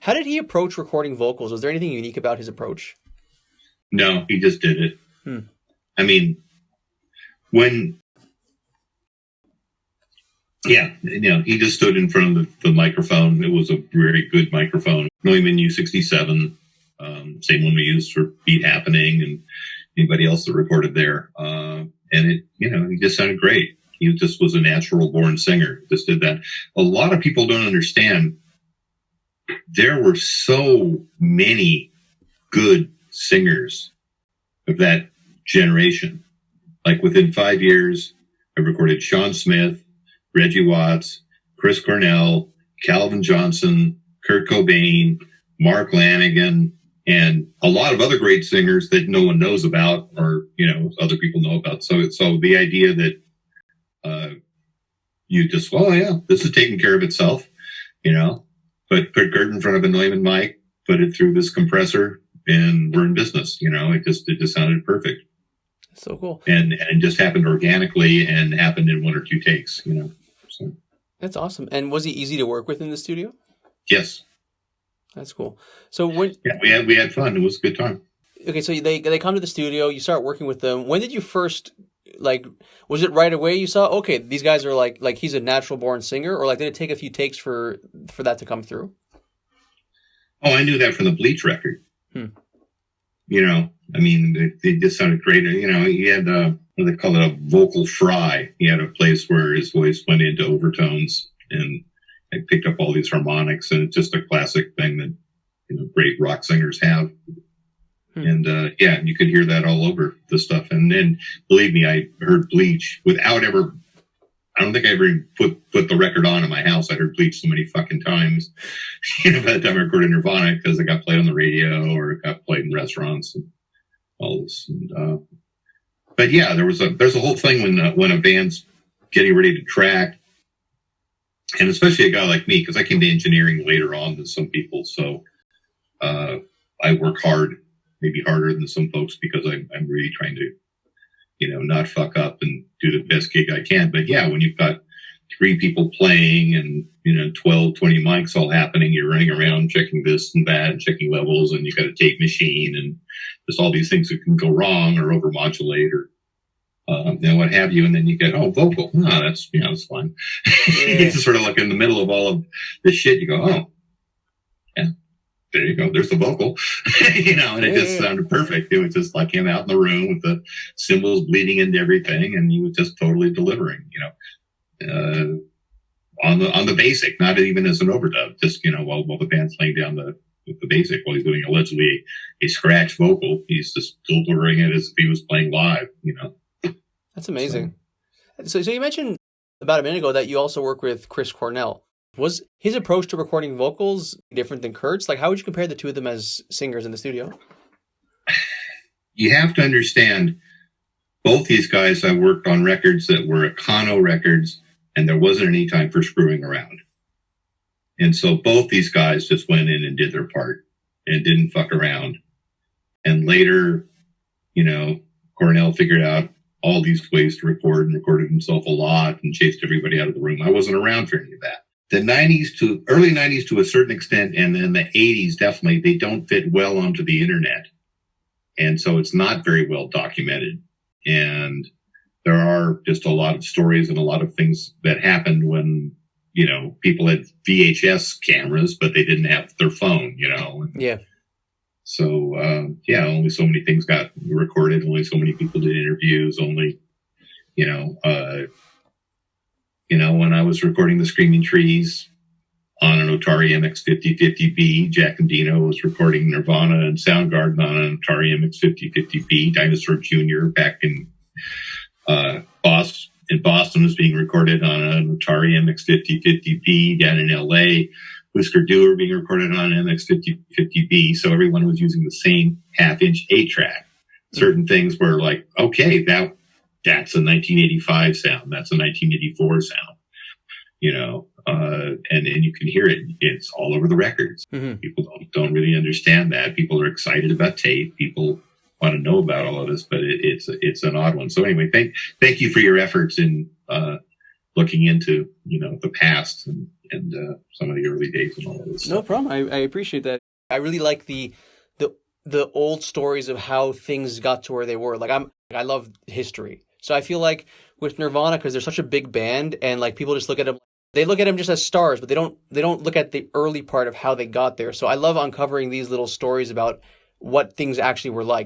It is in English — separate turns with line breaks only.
How did he approach recording vocals? Was there anything unique about his approach?
No, he just did it. I mean, he just stood in front of the microphone. It was a very good microphone. Neumann U67, same one we used for Beat Happening and anybody else that recorded there. And he just sounded great. He just was a natural born singer. Just did that. A lot of people don't understand. There were so many good singers of that generation. Like within 5 years, I recorded Sean Smith, Reggie Watts, Chris Cornell, Calvin Johnson, Kurt Cobain, Mark Lanigan, and a lot of other great singers that no one knows about or, other people know about. So the idea that you just, this is taking care of itself, but put Kurt in front of a Neumann mic, put it through this compressor, and we're in business. It just sounded perfect.
So cool.
And just happened organically and happened in 1 or 2 takes, So.
That's awesome. And was he easy to work with in the studio?
Yes.
That's cool. So we
had fun. It was a good time.
Okay, so they come to the studio, you start working with them. When did you first, was it right away you saw, okay, these guys are like he's a natural born singer, or did it take a few takes for that to come through?
Oh, I knew that from the Bleach record. They just sounded great. He had what they call it, a vocal fry. He had a place where his voice went into overtones, and I picked up all these harmonics, and it's just a classic thing that great rock singers have. And you could hear that all over the stuff. And then, believe me, I heard Bleach without ever. I don't think I ever put the record on in my house. I heard Bleach so many fucking times. By the time I recorded Nirvana, because it got played on the radio or it got played in restaurants and all this. And, but yeah, there's a whole thing when a band's getting ready to track, and especially a guy like me, because I came to engineering later on than some people. So I work hard, maybe harder than some folks, because I'm really trying to, not fuck up and do the best gig I can. But yeah, when you've got 3 people playing and, 12, 20 mics all happening, you're running around checking this and that and checking levels, and you've got a tape machine and there's all these things that can go wrong or overmodulate or, what have you. And then you get, vocal. No, that's, it's fun. It's just sort of like in the middle of all of this shit, you go, yeah. There you go. There's the vocal, and it just sounded perfect. It was just like him out in the room with the cymbals bleeding into everything, and he was just totally delivering, on the basic, not even as an overdub, just, while the band's laying down the basic, while he's doing allegedly a scratch vocal, he's just delivering it as if he was playing live,
That's amazing. So you mentioned about a minute ago that you also work with Chris Cornell. Was his approach to recording vocals different than Kurt's? How would you compare the two of them as singers in the studio?
You have to understand, both these guys, I worked on records that were Econo records, and there wasn't any time for screwing around. And so both these guys just went in and did their part and didn't fuck around. And later, Cornell figured out all these ways to record and recorded himself a lot and chased everybody out of the room. I wasn't around for any of that. The early 90s to a certain extent, and then the 80s, definitely, they don't fit well onto the internet. And so it's not very well documented. And there are just a lot of stories and a lot of things that happened when, people had VHS cameras, but they didn't have their phone,
Yeah.
So, only so many things got recorded. Only so many people did interviews. Only, when I was recording the Screaming Trees on an Atari MX 5050B, Jack Endino was recording Nirvana and Soundgarden on an Atari MX 5050B. Dinosaur Jr. back in Boston was being recorded on an Atari MX 5050B. Down in LA, Whisker Du were being recorded on an MX 5050B. So everyone was using the same half-inch 8-track. Certain things were like, okay, that's a 1985 sound. That's a 1984 sound, and you can hear it. It's all over the records. Mm-hmm. People don't really understand that. People are excited about tape. People want to know about all of this, but it's an odd one. So anyway, thank you for your efforts in looking into, the past and, and some of the early days and all of this
No
stuff.
problem. I appreciate that. I really like the old stories of how things got to where they were. Like I love history. So I feel like with Nirvana, because they're such a big band and like people just look at them, they look at them just as stars, but they don't look at the early part of how they got there. So I love uncovering these little stories about what things actually were like.